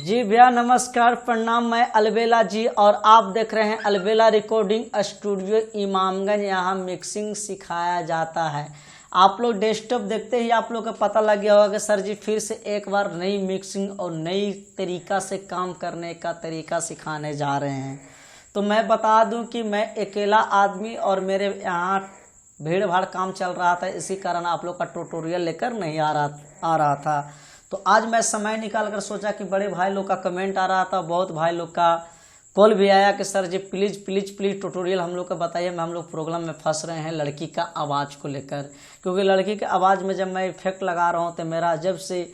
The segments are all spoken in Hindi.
जी भैया नमस्कार प्रणाम। मैं अलबेला जी और आप देख रहे हैं अलबेला रिकॉर्डिंग स्टूडियो इमामगंज। यहाँ मिक्सिंग सिखाया जाता है। आप लोग डेस्कटॉप देखते ही आप लोग को पता लग गया होगा कि सर जी फिर से एक बार नई मिक्सिंग और नई तरीका से काम करने का तरीका सिखाने जा रहे हैं। तो मैं बता दूं कि मैं अकेला आदमी और मेरे यहाँ भीड़ भाड़ काम चल रहा था, इसी कारण आप लोग का ट्यूटोरियल लेकर नहीं आ रहा था। तो आज मैं समय निकाल कर सोचा कि बड़े भाई लोग का कमेंट आ रहा था, बहुत भाई लोग का कॉल भी आया कि sir ji please please please tutorial हम लोग को बताइए। हम लोग प्रॉब्लम में फंस रहे हैं लड़की का आवाज़ को लेकर, क्योंकि लड़की के आवाज़ में जब मैं इफेक्ट लगा रहा हूँ तो मेरा जब से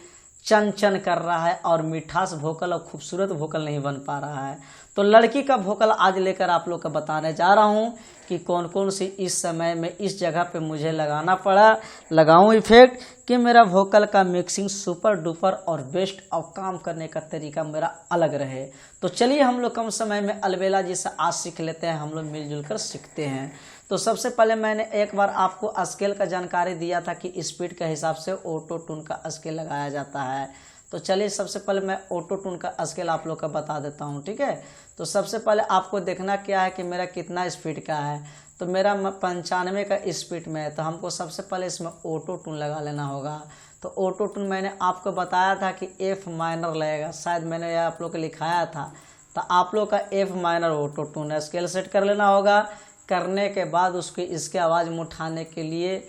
चन चन कर रहा है और मिठास वोकल और खूबसूरत वोकल नहीं बन पा रहा है। तो लड़की का वोकल आज लेकर आप लोग को बताने जा रहा हूँ कि कौन कौन सी इस समय में इस जगह पे मुझे लगाऊं इफेक्ट कि मेरा वोकल का मिक्सिंग सुपर डुपर और बेस्ट और काम करने का तरीका मेरा अलग रहे। तो चलिए हम लोग कम समय में अलबेला जी से आज सीख लेते हैं, हम लोग मिलजुल कर सीखते हैं। तो सबसे पहले मैंने एक बार आपको स्केल का जानकारी दिया था कि स्पीड के हिसाब से ऑटो ट्यून का स्केल लगाया जाता है। तो चलिए सबसे पहले मैं ऑटो ट्यून का स्केल आप लोग का बता देता हूँ, ठीक है। तो सबसे पहले आपको देखना क्या है कि मेरा कितना स्पीड का है। तो मेरा 95 का स्पीड में है, तो हमको सबसे पहले इसमें ऑटो ट्यून लगा लेना होगा। तो ऑटो ट्यून मैंने आपको बताया था कि एफ माइनर लगेगा, शायद मैंने यह आप लोग को लिखाया था। तो आप लोग का एफ माइनर ऑटो ट्यून है, स्केल सेट कर लेना होगा। करने के बाद उसकी इसके आवाज़ में उठाने के लिए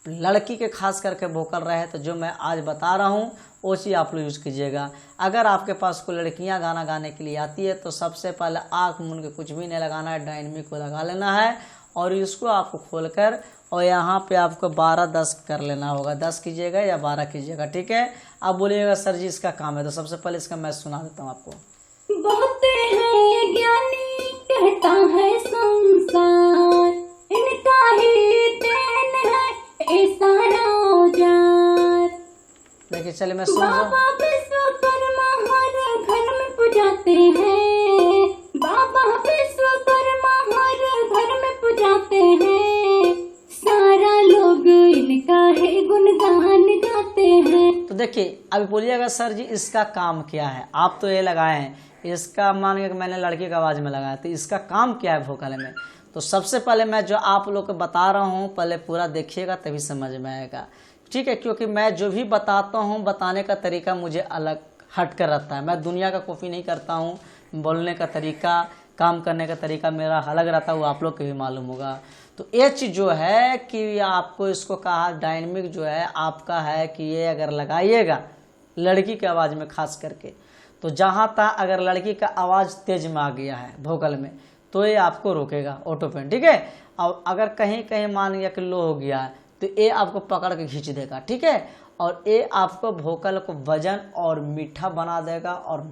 लड़की के खास करके वोकल रहे तो जो मैं आज बता रहा हूँ वो चीज़ आप लोग यूज़ कीजिएगा। अगर आपके पास कोई लड़कियाँ गाना गाने के लिए आती है तो सबसे पहले आँख मूंद के कुछ भी नहीं लगाना है, डायनेमिक को लगा लेना है और इसको आपको खोलकर और यहाँ पे आपको 12-10 कर लेना होगा। 10 कीजिएगा या 12 कीजिएगा, ठीक है। आप बोलिएगा सर जी इसका काम है, तो सबसे पहले इसका मैं सुना देता हूँ आपको। बहुते हैं ज्ञानी कहता है संसार, इनका ही देन है ऐसा औजार। देखिए चलिए मैं सुन बाबा विश्वकर्मा हर घर में पुजाते हैं, बाबा विश्वकर्मा हर घर में पुजाते हैं, सारा लोग इनका ही गुणगान गाते हैं। तो देखिए अभी बोलिएगा सर जी इसका काम क्या है। आप तो ये लगाए हैं, इसका मान के मैंने लड़की की आवाज़ में लगाया, तो इसका काम क्या है वोकल में। तो सबसे पहले मैं जो आप लोग को बता रहा हूँ पहले पूरा देखिएगा तभी समझ में आएगा, ठीक है। क्योंकि मैं जो भी बताता हूँ बताने का तरीका मुझे अलग हट कर रहता है। मैं दुनिया का कॉपी नहीं करता हूँ, बोलने का तरीका काम करने का तरीका मेरा अलग रहता है, वो आप लोग को भी मालूम होगा। तो ये चीज़ जो है कि आपको इसको कहा डायनेमिक जो है आपका है कि ये अगर लगाइएगा लड़की की आवाज़ में खास करके, तो जहाँ तक अगर लड़की का आवाज़ तेज में आ गया है वोकल में तो ये आपको रोकेगा ऑटो पेन, ठीक है। और अगर कहीं कहीं मान लिया कि लो हो गया है तो ये आपको पकड़ के खींच देगा, ठीक है। और ये आपको वोकल को वजन और मीठा बना देगा और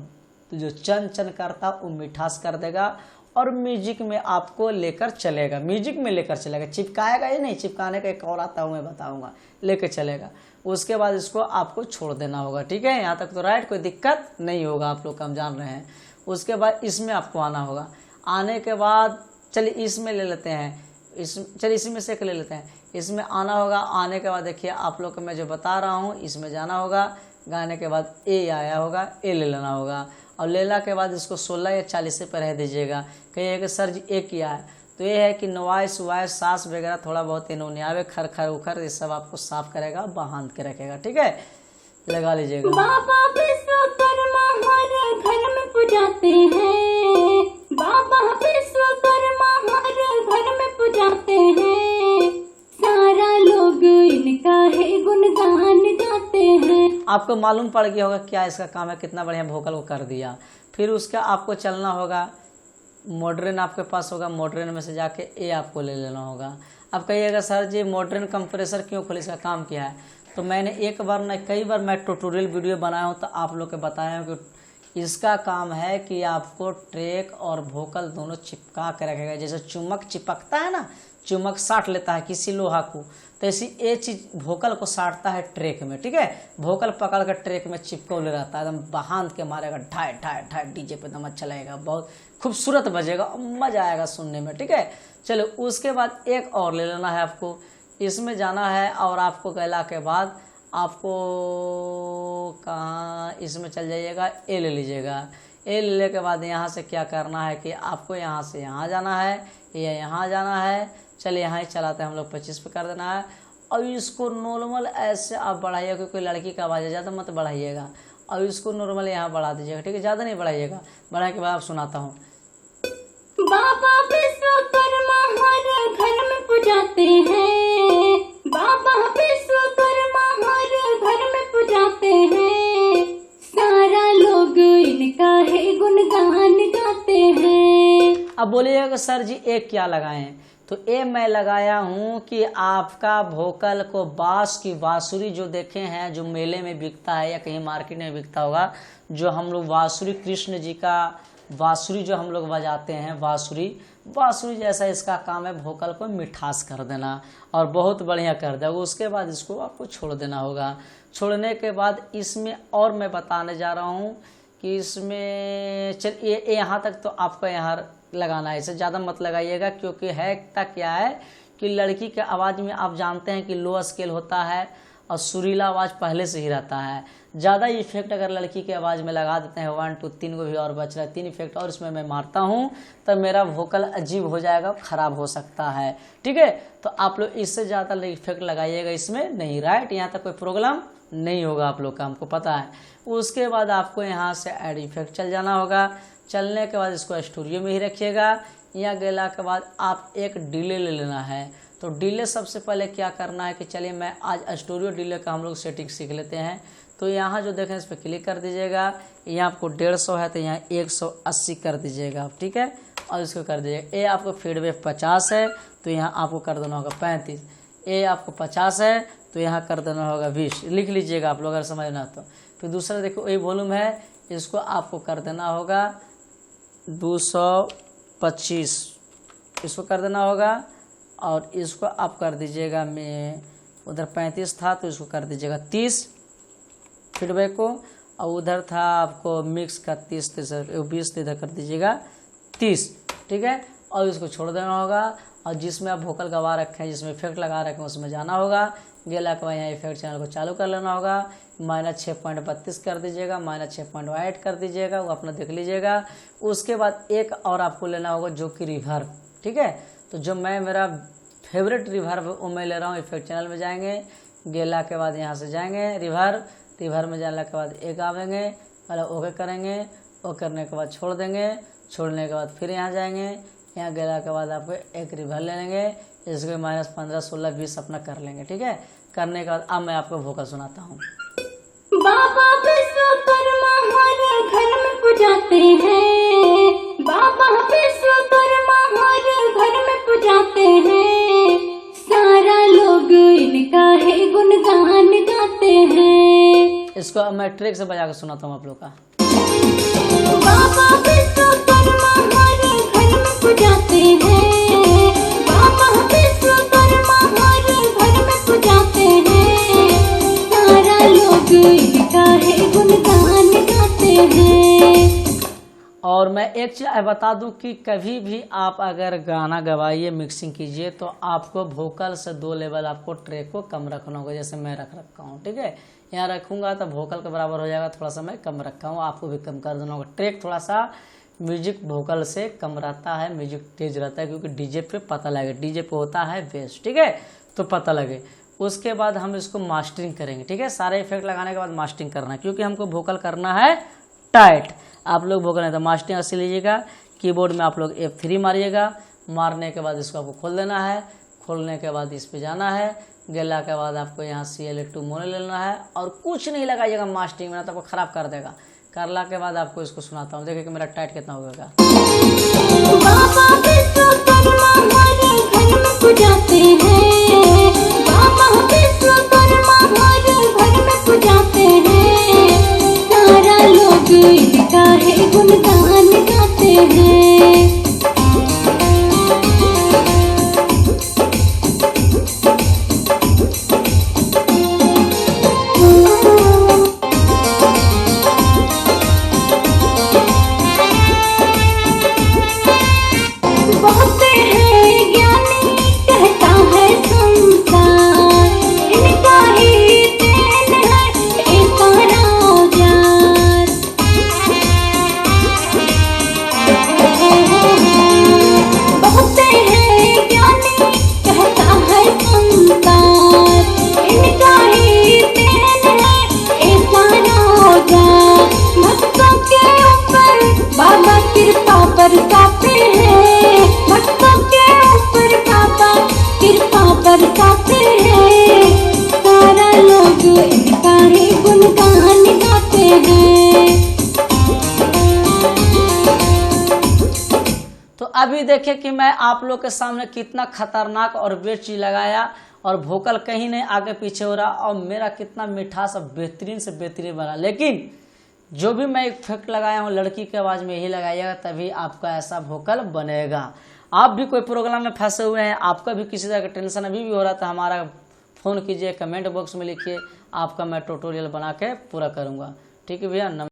जो चन चन करता वो मिठास कर देगा और म्यूजिक में आपको लेकर चलेगा, म्यूजिक में लेकर चलेगा। चिपकाएगा ही नहीं, चिपकाने का एक और आता हूँ मैं बताऊँगा, लेकर चलेगा। उसके बाद इसको आपको छोड़ देना होगा, ठीक है। यहाँ तक तो राइट, कोई दिक्कत नहीं होगा, आप लोग हम जान रहे हैं। उसके बाद इसमें आपको आना होगा। आने के बाद चलिए इसमें ले लेते हैं, चलिए इसी में से एक ले लेते हैं। इसमें आना होगा, आने के बाद देखिए आप लोग को मैं जो बता रहा हूँ इसमें जाना होगा। गाने के बाद ए आया होगा, ए ले लेना होगा और लेला के बाद इसको 16 या 40 पर रह दीजिएगा। कहिए कि सर जी ए किया है, तो ये है कि नॉइस वाइस सांस वगैरह थोड़ा बहुत इन्होंने खर खर उखर ये सब आपको साफ करेगा, बांध के रखेगा, ठीक है। लगा लीजिएगा। बाबा विश्वकर्मा हर घर में पुजाते हैं, बाबा विश्वकर्मा हर घर में पुजाते हैं, सारा लोग इनका ही गुणगान गाते हैं। आपको मालूम पड़ गया होगा क्या इसका काम है, कितना बढ़िया वोकल को कर दिया। फिर उसका आपको चलना होगा, मॉडर्न आपके पास होगा, मॉडर्न में से जाके ए आपको ले लेना होगा। अब कहिएगा सर जी मॉडर्न कंप्रेसर क्यों खोले, इसका काम क्या है। तो मैंने एक बार नहीं कई बार मैं ट्यूटोरियल वीडियो बनाया हूँ तो आप लोग को बताया हूँ कि इसका काम है कि आपको ट्रैक और वोकल दोनों चिपका के रखेगा। जैसे चुम्बक चिपकता है ना, चुम्बक साट लेता है किसी लोहा को, तो ऐसी ये चीज़ वोकल को साटता है ट्रैक में, ठीक है। वोकल पकड़ कर ट्रैक में चिपकौले रहता है, एकदम बांध के मारेगा, ढाई ढाई ढाई डीजे पे एकदम अच्छा लगेगा, बहुत खूबसूरत बजेगा, मज़ा आएगा सुनने में, ठीक है। चलो उसके बाद एक और ले लेना है आपको, इसमें जाना है और आपको गला के बाद आपको कहाँ इसमें चल जाइएगा, ए ले लीजिएगा। ए लेने के बाद यहाँ से क्या करना है कि आपको यहाँ से यहाँ जाना है या यहाँ जाना है। चलिए यहाँ ही चलाते हैं हम लोग, 25 पे कर देना है। और इसको नॉर्मल ऐसे आप बढ़ाइएगा, क्योंकि लड़की का आवाज़ है, ज़्यादा मत बढ़ाइएगा। और इसको नॉर्मल यहाँ बढ़ा दीजिएगा, ठीक है, ज़्यादा नहीं बढ़ाइएगा। बढ़ाने के बाद आप सुनाता हूँ। बाबा विश्वकर्मा हर घर में पुजाते हैं, बाबा विश्वकर्मा हर घर में पुजाते हैं, सारा लोग इनका है गुणगान गाते हैं। अब बोलिएगा सर जी एक क्या लगाएं, तो ये मैं लगाया हूँ कि आपका वोकल को बांस की बांसुरी जो देखे हैं, जो मेले में बिकता है या कहीं मार्केट में बिकता होगा, जो हम लोग बांसुरी, कृष्ण जी का बांसुरी जो हम लोग बजाते हैं, बांसुरी जैसा इसका काम है वोकल को मिठास कर देना और बहुत बढ़िया कर देगा। उसके बाद इसको आपको छोड़ देना होगा। छोड़ने के बाद इसमें और मैं बताने जा रहा हूँ कि इसमें चलिए यहाँ तक तो आपको यहाँ लगाना है, इसे ज़्यादा मत लगाइएगा, क्योंकि है क्या है कि लड़की के आवाज़ में आप जानते हैं कि लो स्केल होता है और सुरीला आवाज़ पहले से ही रहता है। ज़्यादा इफेक्ट अगर लड़की के आवाज़ में लगा देते हैं 1 2 3 को भी और बच रहा है 3 इफेक्ट और इसमें मैं मारता हूँ, तब मेरा वोकल अजीब हो जाएगा, ख़राब हो सकता है, ठीक है। तो आप लोग इससे ज़्यादा इफेक्ट लगाइएगा इसमें नहीं, राइट। यहाँ तक कोई प्रॉब्लम नहीं होगा आप लोग का, हमको पता है। उसके बाद आपको यहाँ से ऐड इफेक्ट चल जाना होगा। चलने के बाद इसको स्टूडियो में ही रखिएगा। यहाँ गेला के बाद आप एक डिले ले लेना है। तो डिले सबसे पहले क्या करना है कि चलिए मैं आज स्टूडियो डिले का हम लोग सेटिंग सीख लेते हैं। तो यहाँ जो देखें इस पर क्लिक कर दीजिएगा। यहाँ आपको 150 है तो यहाँ 180 कर दीजिएगा, ठीक है, और इसको कर दीजिएगा। ये आपको फीडबैक 50 है तो यहाँ आपको कर देना होगा 35। ये आपको 50 है तो यहाँ कर देना होगा 20। लिख लीजिएगा आप लोग अगर समझना तो। फिर दूसरा देखो वही वॉल्यूम है, इसको आपको कर देना होगा 225, इसको कर देना होगा। और इसको आप कर दीजिएगा, मैं उधर 35 था तो इसको कर दीजिएगा 30 फीडबैक को, और उधर था आपको मिक्स का 30 20 इधर कर दीजिएगा 30, ठीक है। और इसको छोड़ देना होगा। और जिसमें आप वोकल गवा रखे हैं, जिसमें इफेक्ट लगा रखे हैं, उसमें जाना होगा। गेला के बाद यहाँ इफेक्ट चैनल को चालू कर लेना होगा। -6.32 कर दीजिएगा, -6.8 कर दीजिएगा, वो अपना देख लीजिएगा। उसके बाद एक और आपको लेना होगा जो कि रिवर्ब, ठीक है। तो जो मैं मेरा फेवरेट रिवर्ब वो मैं ले रहा हूँ। इफेक्ट चैनल में जाएंगे, गेला के बाद यहाँ से जाएंगे रिवर्ब में जाने के बाद एक आवेंगे, पहले ओके करेंगे, ओके करने के बाद छोड़ देंगे, छोड़ने के बाद फिर यहाँ जाएंगे, यहाँ गेला के बाद आपको एक रिवर्ब ले लेंगे, इसको -15 16 20 अपना कर लेंगे, ठीक है। करने के बाद अब मैं आपको वोकल सुनाता हूँ। बाबा विश्वकर्मा हर घर में पुजाते हैं, बाबा विश्वकर्मा हर घर में पुजाते हैं, सारा लोग इनका है गुणगान गाते हैं। इसको अब मैं ट्रैक से बजा कर सुनाता हूँ आप लोग का। बाबा विश्वकर्मा हर घर में पुजाते हैं, बाबा विश्वकर्मा हर घर में पुजाते हैं, सारा लोग इनका है गुणगान गाते हैं। और मैं एक चीज़ बता दूं कि कभी भी आप अगर गाना गवाइए, मिक्सिंग कीजिए, तो आपको वोकल से 2 लेवल आपको ट्रैक को कम रखना होगा। जैसे मैं रखा हूँ, ठीक है, यहाँ रखूँगा तो वोकल के बराबर हो जाएगा। थोड़ा सा मैं कम रखा हूँ, आपको भी कम कर देना होगा। ट्रैक थोड़ा सा म्यूजिक वोकल से कम रहता है, म्यूजिक तेज रहता है, क्योंकि डीजे पे पता लगे, डीजे पे होता है बेस, ठीक है, तो पता लगे। उसके बाद हम इसको मास्टरिंग करेंगे, ठीक है। सारे इफेक्ट लगाने के बाद मास्टरिंग करना है, क्योंकि हमको वोकल करना है टाइट। आप लोग वोकल नहीं तो मास्टरिंग ऐसे लीजिएगा। कीबोर्ड में आप लोग F3 मारिएगा। मारने के बाद इसको आपको खोल देना है। खोलने के बाद इस पे जाना है। गेला के बाद आपको यहाँ CL2 मोनो लेना है और कुछ नहीं लगाइएगा मास्टरिंग में, तो आपको खराब कर देगा। करला के बाद आपको इसको सुनाता हूँ, देखिए कि मेरा टाइट कितना होगा। बाबा विश्वकर्मा हर घर में पुजाते हैं, बाबा विश्वकर्मा हर घर में पुजाते हैं, सारा लोग इनका है गुणगान गाते हैं। कहता है संसार, इनका ही देन अभी देखिए कि मैं आप लोग के सामने कितना खतरनाक और बेस्ट चीज लगाया और वोकल कहीं नहीं आगे पीछे हो रहा और मेरा कितना मिठास और बेहतरीन से बेहतरीन बना। लेकिन जो भी मैं इफेक्ट लगाया हूँ लड़की की आवाज़ में ही लगाइएगा, तभी आपका ऐसा वोकल बनेगा। आप भी कोई प्रोग्राम में फंसे हुए हैं, आपका भी किसी तरह का टेंशन अभी भी हो रहा था, हमारा फ़ोन कीजिए, कमेंट बॉक्स में लिखिए, आपका मैं ट्यूटोरियल बना के पूरा करूँगा। ठीक है भैया।